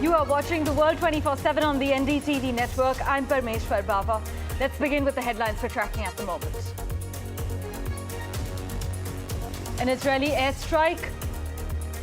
You are watching the World 24/7 on the NDTV network. I'm Parmeshwar Bawa. Let's begin with the headlines we're tracking at the moment. An Israeli airstrike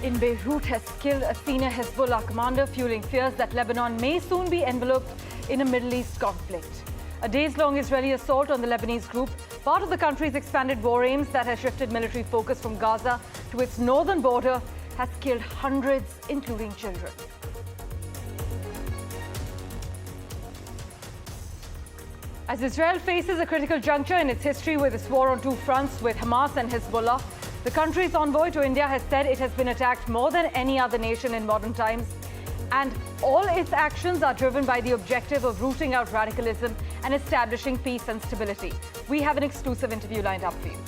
in Beirut has killed a senior Hezbollah commander, fueling fears that Lebanon may soon be enveloped in a Middle East conflict. A days-long Israeli assault on the Lebanese group, part of the country's expanded war aims that has shifted military focus from Gaza to its northern border, has killed hundreds, including children. As Israel faces a critical juncture in its history with its war on two fronts with Hamas and Hezbollah, the country's envoy to India has said it has been attacked more than any other nation in modern times, and all its actions are driven by the objective of rooting out radicalism and establishing peace and stability. We have an exclusive interview lined up for you.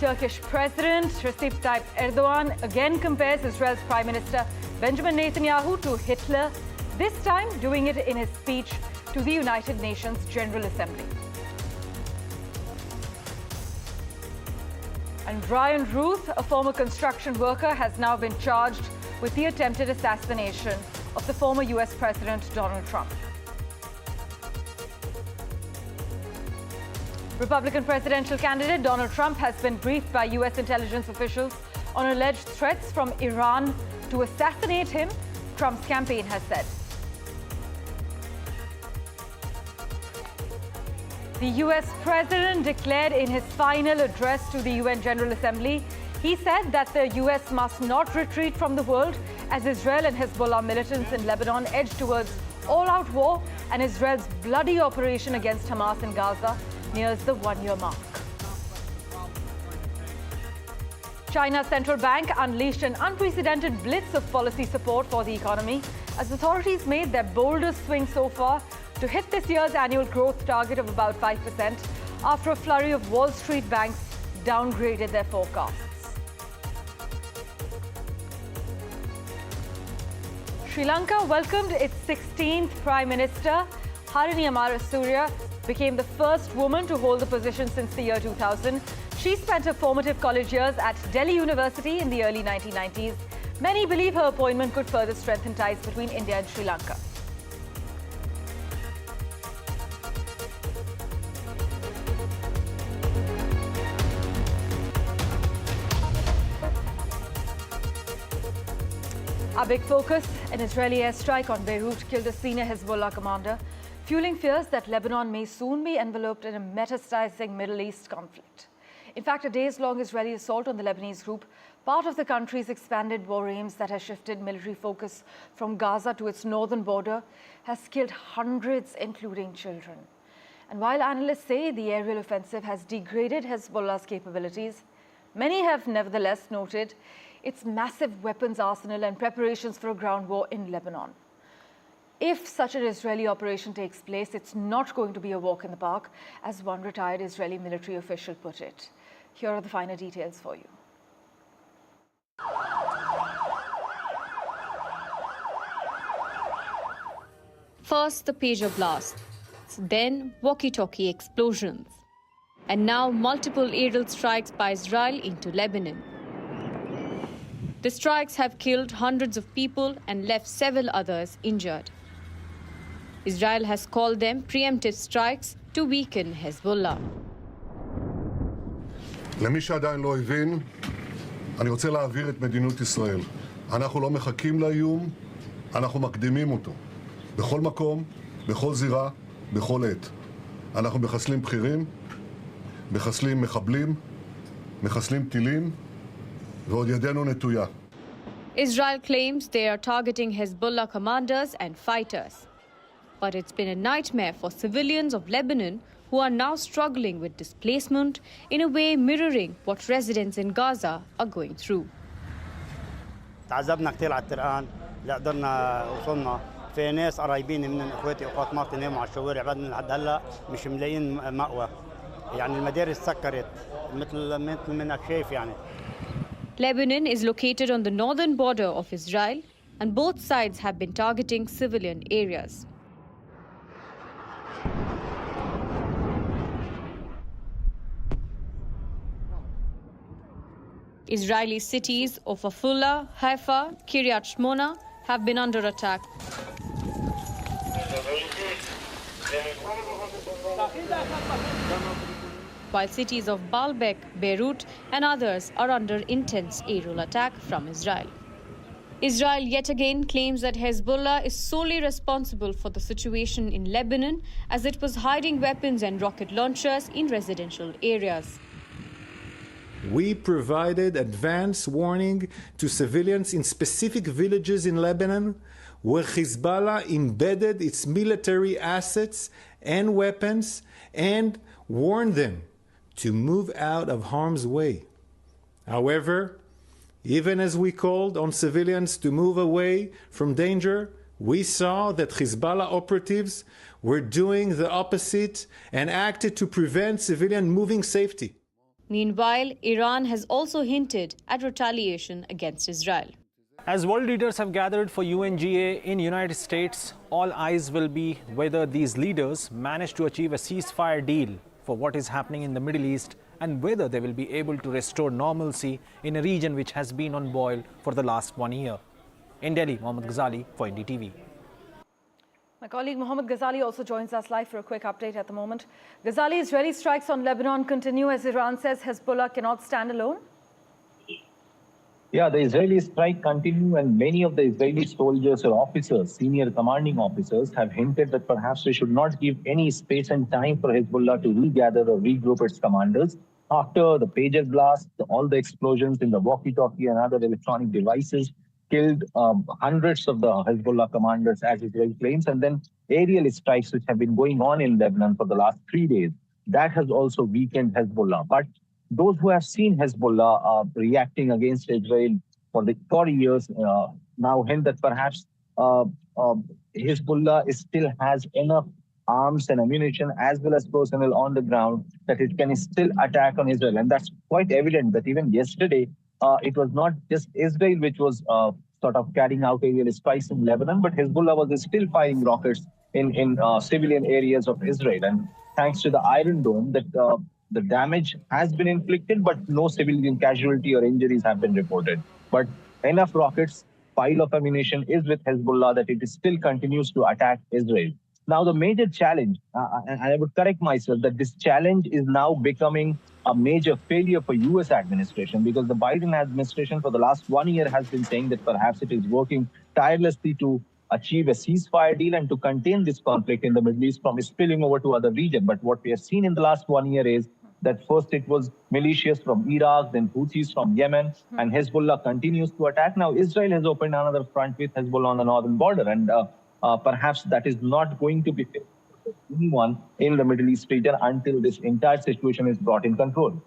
Turkish President Recep Tayyip Erdogan again compares Israel's Prime Minister Benjamin Netanyahu to Hitler, this time doing it in his speech to the United Nations General Assembly. And Brian Ruth, a former construction worker, has now been charged with the attempted assassination of the former US President Donald Trump. Republican presidential candidate Donald Trump has been briefed by US intelligence officials on alleged threats from Iran to assassinate him, Trump's campaign has said. The US president declared in his final address to the UN General Assembly, he said that the US must not retreat from the world as Israel and Hezbollah militants in Lebanon edge towards all-out war, and Israel's bloody operation against Hamas in Gaza nears the one-year mark. China's central bank unleashed an unprecedented blitz of policy support for the economy as authorities made their boldest swing so far to hit this year's annual growth target of about 5% after a flurry of Wall Street banks downgraded their forecasts. Sri Lanka welcomed its 16th Prime Minister. Harini Amarasuriya became the first woman to hold the position since the year 2000. She spent her formative college years at Delhi University in the early 1990s. Many believe her appointment could further strengthen ties between India and Sri Lanka. Our big focus, an Israeli airstrike on Beirut killed a senior Hezbollah commander, fueling fears that Lebanon may soon be enveloped in a metastasizing Middle East conflict. In fact, a days-long Israeli assault on the Lebanese group, part of the country's expanded war aims that has shifted military focus from Gaza to its northern border, has killed hundreds, including children. And while analysts say the aerial offensive has degraded Hezbollah's capabilities, many have nevertheless noted its massive weapons arsenal and preparations for a ground war in Lebanon. If such an Israeli operation takes place, it's not going to be a walk in the park, as one retired Israeli military official put it. Here are the finer details for you. First, the pager blast, then walkie-talkie explosions, and now multiple aerial strikes by Israel into Lebanon. The strikes have killed hundreds of people and left several others injured. Israel has called them preemptive strikes to weaken Hezbollah. למי שעדיין לא הבין, אני רוצה להעביר את מדיניות ישראל. אנחנו לא מחכים לאיום, אנחנו מקדימים אותו. בכל מקום, בכל זירה, בכל עת. אנחנו מחסלים בכירים, מחסלים מחבלים, מחסלים טילים, ועוד ידנו נטויה. Israel claims they are targeting Hezbollah commanders and fighters. But it's been a nightmare for civilians of Lebanon who are now struggling with displacement, in a way mirroring what residents in Gaza are going through. تعذبنا كثير على الترقان، لا قدرنا وصلنا. في ناس قرايبين من اخواتي واخوات مرتي ناموا على الشوارع بعد لحد هلا مش ملاقيين مأوى. يعني المدارس سكرت مثل ما انك شايف يعني. Lebanon is located on the northern border of Israel, and both sides have been targeting civilian areas. Israeli cities of Afula, Haifa, Kiryat Shmona have been under attack. While cities of Baalbek, Beirut and others are under intense aerial attack from Israel. Israel yet again claims that Hezbollah is solely responsible for the situation in Lebanon, as it was hiding weapons and rocket launchers in residential areas. We provided advance warning to civilians in specific villages in Lebanon where Hezbollah embedded its military assets and weapons and warned them to move out of harm's way. However, even as we called on civilians to move away from danger, we saw that Hezbollah operatives were doing the opposite and acted to prevent civilian moving safety. Meanwhile, Iran has also hinted at retaliation against Israel. As world leaders have gathered for UNGA in United States, all eyes will be whether these leaders manage to achieve a ceasefire deal for what is happening in the Middle East and whether they will be able to restore normalcy in a region which has been on boil for the last 1 year. In Delhi, Mohammad Ghazali for NDTV. My colleague Mohammad Ghazali also joins us live for a quick update at the moment. Ghazali, Israeli strikes on Lebanon continue as Iran says Hezbollah cannot stand alone. Yeah, the Israeli strike continue, and many of the Israeli soldiers or officers, senior commanding officers, have hinted that perhaps we should not give any space and time for Hezbollah to regather or regroup its commanders. After the pager blast, all the explosions in the walkie-talkie and other electronic devices killed hundreds of the Hezbollah commanders, as Israel claims, and then aerial strikes which have been going on in Lebanon for the last 3 days. That has also weakened Hezbollah. But those who have seen Hezbollah reacting against Israel for years now hint that perhaps Hezbollah still has enough arms and ammunition as well as personnel on the ground that it can still attack on Israel. And that's quite evident that even yesterday, it was not just Israel which was sort of carrying out aerial strikes in Lebanon, but Hezbollah was still firing rockets in civilian areas of Israel. And thanks to the Iron Dome, that the damage has been inflicted, but no civilian casualty or injuries have been reported. But enough rockets, pile of ammunition is with Hezbollah that it still continues to attack Israel. Now, the major challenge, and I would correct myself, that this challenge is now becoming a major failure for U.S. administration, because the Biden administration for the last 1 year has been saying that perhaps it is working tirelessly to achieve a ceasefire deal and to contain this conflict in the Middle East from spilling over to other regions. But what we have seen in the last 1 year is that first it was militias from Iraq, then Houthis from Yemen, and Hezbollah continues to attack. Now Israel has opened another front with Hezbollah on the northern border, and perhaps that is not going to be anyone in the Middle East region until this entire situation is brought in control.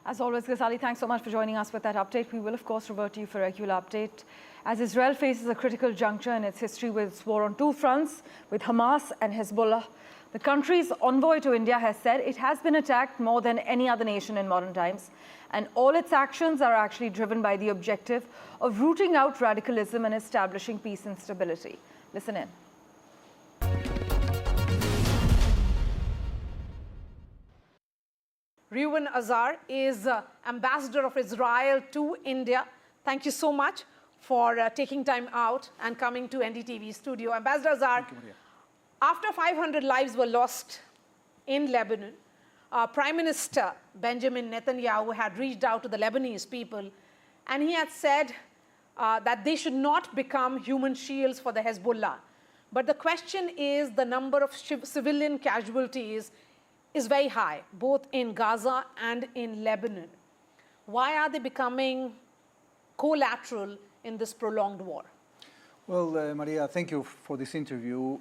As always, Ghazali, thanks so much for joining us with that update. We will, of course, revert to you for a regular update. As Israel faces a critical juncture in its history with its war on two fronts, with Hamas and Hezbollah, the country's envoy to India has said it has been attacked more than any other nation in modern times, and all its actions are actually driven by the objective of rooting out radicalism and establishing peace and stability. Listen in. Reuven Azar is Ambassador of Israel to India. Thank you so much for taking time out and coming to NDTV studio. Ambassador Azar, after 500 lives were lost in Lebanon, Prime Minister Benjamin Netanyahu had reached out to the Lebanese people, and he had said that they should not become human shields for the Hezbollah. But the question is, the number of civilian casualties is very high, both in Gaza and in Lebanon. Why are they becoming collateral in this prolonged war? Well, Maria, thank you for this interview.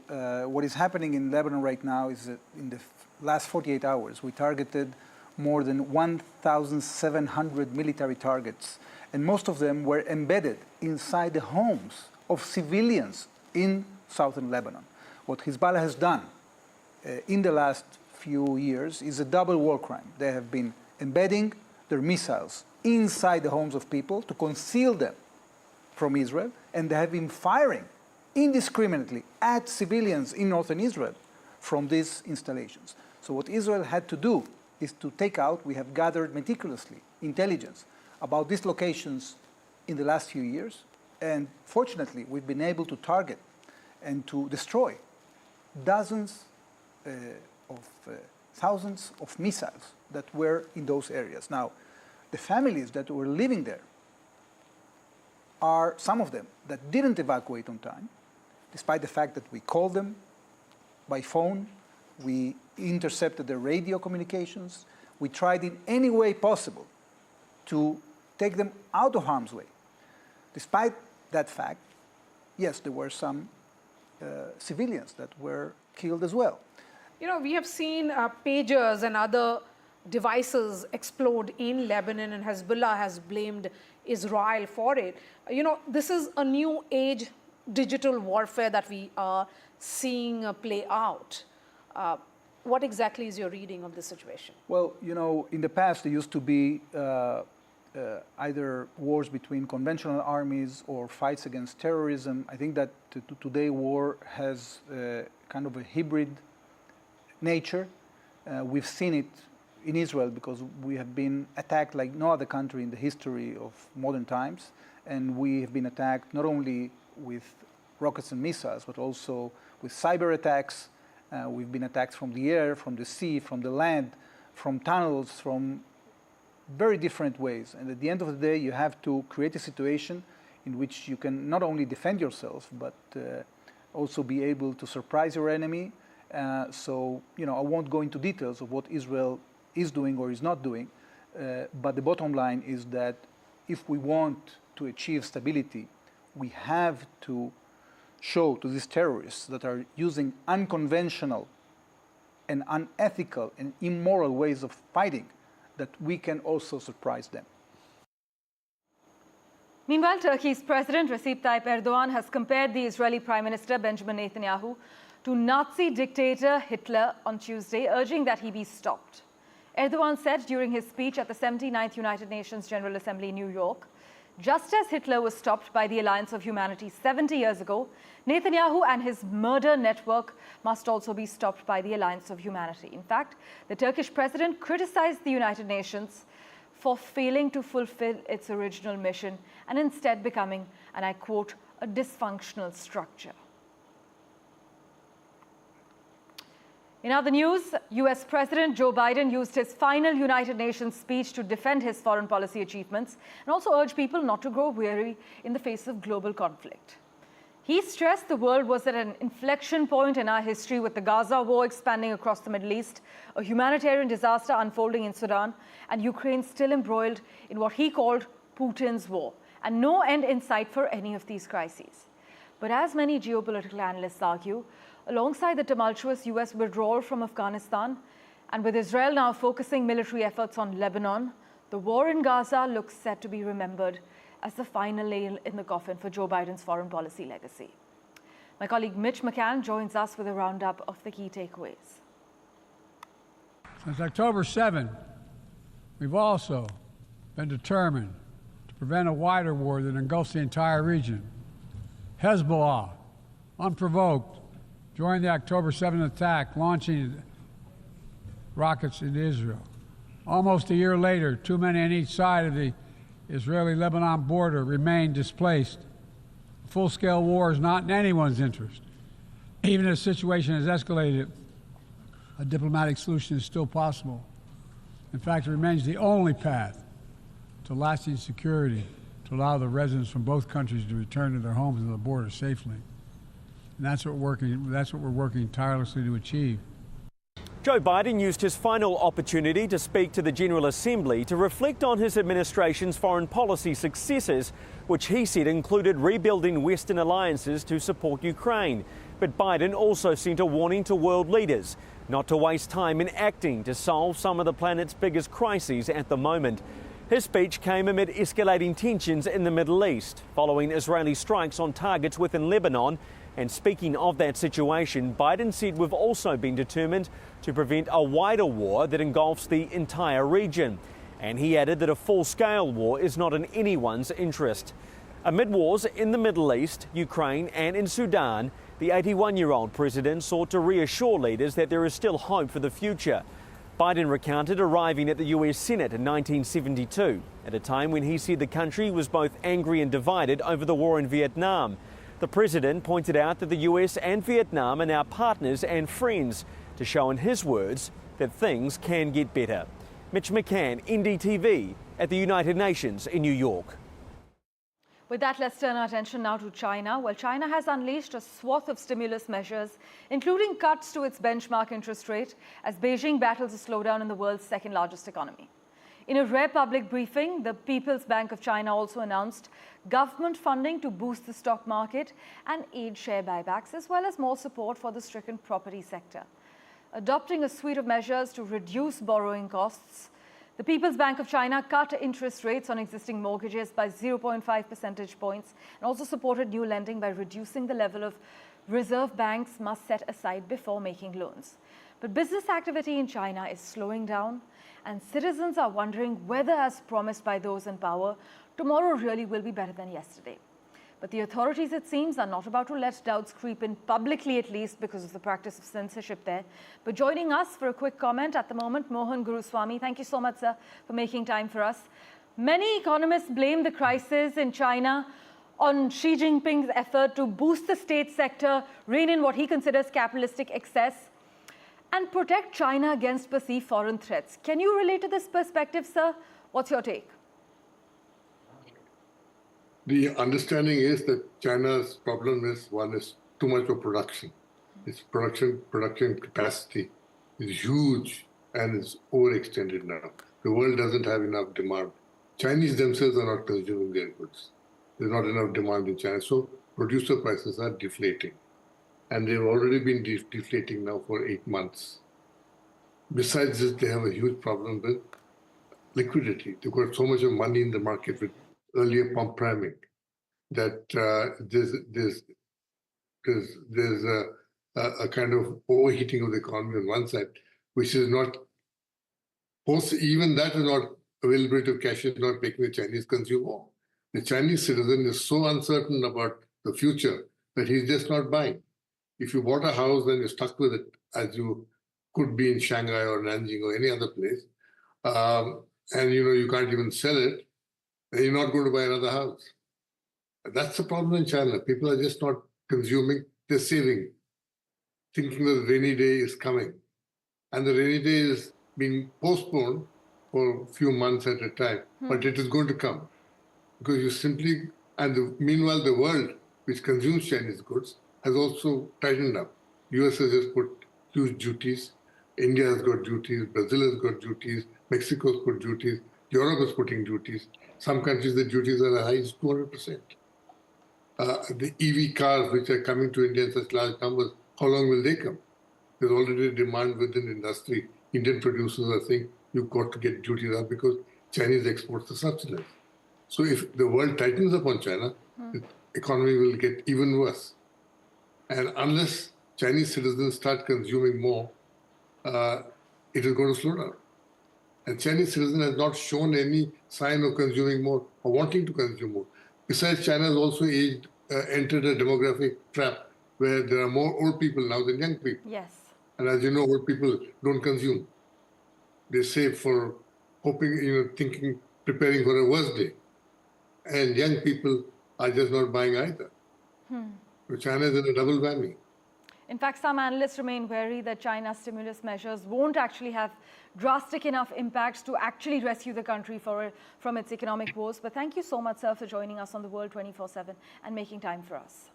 What is happening in Lebanon right now is that in the last 48 hours, we targeted more than 1,700 military targets, and most of them were embedded inside the homes of civilians in southern Lebanon. What Hezbollah has done in the last few years is a double war crime. They have been embedding their missiles inside the homes of people to conceal them from Israel, and they have been firing indiscriminately at civilians in northern Israel from these installations. So what Israel had to do is to take out, we have gathered meticulously, intelligence about dislocations in the last few years. And fortunately, we've been able to target and to destroy dozens thousands of missiles that were in those areas. Now, the families that were living there are some of them that didn't evacuate on time, despite the fact that we called them by phone, we intercepted their radio communications, we tried in any way possible to take them out of harm's way. Despite that fact, yes, there were some civilians that were killed as well. You know, we have seen pagers and other devices explode in Lebanon, and Hezbollah has blamed Israel for it. You know, this is a new age digital warfare that we are seeing play out. What exactly is your reading of the situation? Well, you know, in the past there used to be either wars between conventional armies or fights against terrorism. I think that today war has kind of a hybrid nature. We've seen it in Israel because we have been attacked like no other country in the history of modern times. And we have been attacked not only with rockets and missiles, but also with cyber attacks. We've been attacked from the air, from the sea, from the land, from tunnels, from very different ways. And at the end of the day, you have to create a situation in which you can not only defend yourself, but also be able to surprise your enemy. So, you know, I won't go into details of what Israel is doing or is not doing, but the bottom line is that if we want to achieve stability, we have to show to these terrorists that are using unconventional and unethical and immoral ways of fighting that we can also surprise them. Meanwhile, Turkey's President Recep Tayyip Erdogan has compared the Israeli Prime Minister Benjamin Netanyahu to Nazi dictator Hitler on Tuesday, urging that he be stopped. Erdogan said during his speech at the 79th United Nations General Assembly in New York, just as Hitler was stopped by the Alliance of Humanity 70 years ago, Netanyahu and his murder network must also be stopped by the Alliance of Humanity. In fact, the Turkish president criticized the United Nations for failing to fulfill its original mission and instead becoming, and I quote, a dysfunctional structure. In other news, US President Joe Biden used his final United Nations speech to defend his foreign policy achievements and also urged people not to grow weary in the face of global conflict. He stressed the world was at an inflection point in our history, with the Gaza war expanding across the Middle East, a humanitarian disaster unfolding in Sudan, and Ukraine still embroiled in what he called Putin's war, and no end in sight for any of these crises. But as many geopolitical analysts argue, alongside the tumultuous US withdrawal from Afghanistan, and with Israel now focusing military efforts on Lebanon, the war in Gaza looks set to be remembered as the final nail in the coffin for Joe Biden's foreign policy legacy. My colleague Mitch McCann joins us with a roundup of the key takeaways. Since October 7, we've also been determined to prevent a wider war that engulfs the entire region. Hezbollah, unprovoked, joined the October 7th attack, launching rockets into Israel. Almost a year later, too many on each side of the Israeli-Lebanon border remain displaced. A full-scale war is not in anyone's interest. Even if the situation has escalated, a diplomatic solution is still possible. In fact, it remains the only path to lasting security to allow the residents from both countries to return to their homes and the border safely. And that's what we're working tirelessly to achieve. Joe Biden used his final opportunity to speak to the General Assembly to reflect on his administration's foreign policy successes, which he said included rebuilding Western alliances to support Ukraine. But Biden also sent a warning to world leaders not to waste time in acting to solve some of the planet's biggest crises at the moment. His speech came amid escalating tensions in the Middle East, following Israeli strikes on targets within Lebanon. And speaking of that situation, Biden said we've also been determined to prevent a wider war that engulfs the entire region. And he added that a full-scale war is not in anyone's interest. Amid wars in the Middle East, Ukraine and in Sudan, the 81-year-old president sought to reassure leaders that there is still hope for the future. Biden recounted arriving at the US Senate in 1972, at a time when he said the country was both angry and divided over the war in Vietnam. The president pointed out that the US and Vietnam are now partners and friends, to show, in his words, that things can get better. Mitch McCann, NDTV, at the United Nations in New York. With that, let's turn our attention now to China. Well, China has unleashed a swath of stimulus measures, including cuts to its benchmark interest rate, as Beijing battles a slowdown in the world's second largest economy. In a rare public briefing, the People's Bank of China also announced government funding to boost the stock market and aid share buybacks, as well as more support for the stricken property sector. Adopting a suite of measures to reduce borrowing costs, the People's Bank of China cut interest rates on existing mortgages by 0.5 percentage points and also supported new lending by reducing the level of reserve banks must set aside before making loans. But business activity in China is slowing down, and citizens are wondering whether, as promised by those in power, tomorrow really will be better than yesterday. But the authorities, it seems, are not about to let doubts creep in, publicly at least, because of the practice of censorship there. But joining us for a quick comment at the moment, Mohan Guruswamy. Thank you so much, sir, for making time for us. Many economists blame the crisis in China on Xi Jinping's effort to boost the state sector, rein in what he considers capitalistic excess, and protect China against perceived foreign threats. Can you relate to this perspective, sir? What's your take? The understanding is that China's problem is, one is too much of production. Its production capacity is huge and is overextended now. The world doesn't have enough demand. Chinese themselves are not consuming their goods. There's not enough demand in China, so producer prices are deflating. And they've already been deflating now for 8 months. Besides this, they have a huge problem with liquidity. They've got so much of money in the market with earlier pump priming that there's a kind of overheating of the economy on one side, which is not, even that is not, availability of cash is not making the Chinese consume more. The Chinese citizen is so uncertain about the future that he's just not buying. If you bought a house, then you're stuck with it, as you could be in Shanghai or Nanjing or any other place, and you can't even sell it, then you're not going to buy another house. That's the problem in China. People are just not consuming, they're saving, thinking that the rainy day is coming. And the rainy day is being postponed for a few months at a time, but it is going to come. Because you simply, meanwhile the world, which consumes Chinese goods, has also tightened up. US has just put huge duties, India has got duties, Brazil has got duties, Mexico's put duties, Europe is putting duties. Some countries, the duties are as high as 200%. The EV cars, which are coming to India in such large numbers, how long will they come? There's already a demand within the industry. Indian producers are saying, you've got to get duties up because Chinese exports are subsidized. So if the world tightens upon China, the economy will get even worse. And unless Chinese citizens start consuming more, it is going to slow down. And Chinese citizen has not shown any sign of consuming more or wanting to consume more. Besides, China has also entered a demographic trap where there are more old people now than young people. Yes. And as you know, old people don't consume. They save for hoping, thinking, preparing for a worse day. And young people are just not buying either. So China is in a double whammy. In fact, some analysts remain wary that China's stimulus measures won't actually have drastic enough impacts to actually rescue the country from its economic woes. But thank you so much, sir, for joining us on The World 24/7 and making time for us.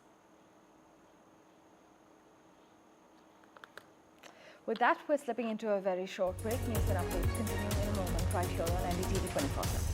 With that, we're slipping into a very short break. News and updates continue in a moment right here on NDTV 24/7.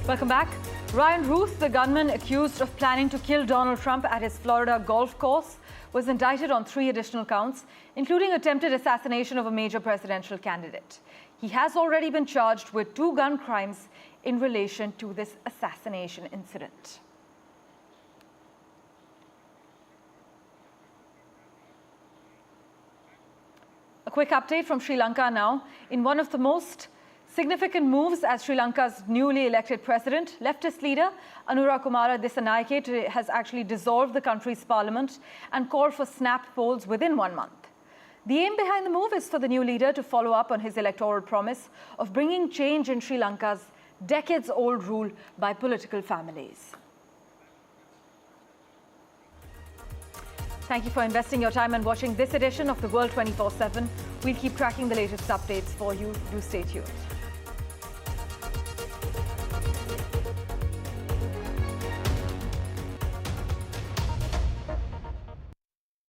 Welcome back. Ryan Ruth, the gunman accused of planning to kill Donald Trump at his Florida golf course, was indicted on 3 additional counts, including attempted assassination of a major presidential candidate. He has already been charged with 2 gun crimes in relation to this assassination incident. A quick update from Sri Lanka now. In one of the most Significant moves as Sri Lanka's newly elected president, leftist leader Anura Kumara Dissanayake has actually dissolved the country's parliament and called for snap polls within 1 month. The aim behind the move is for the new leader to follow up on his electoral promise of bringing change in Sri Lanka's decades-old rule by political families. Thank you for investing your time and watching this edition of The World 24/7. We'll keep tracking the latest updates for you. Do stay tuned.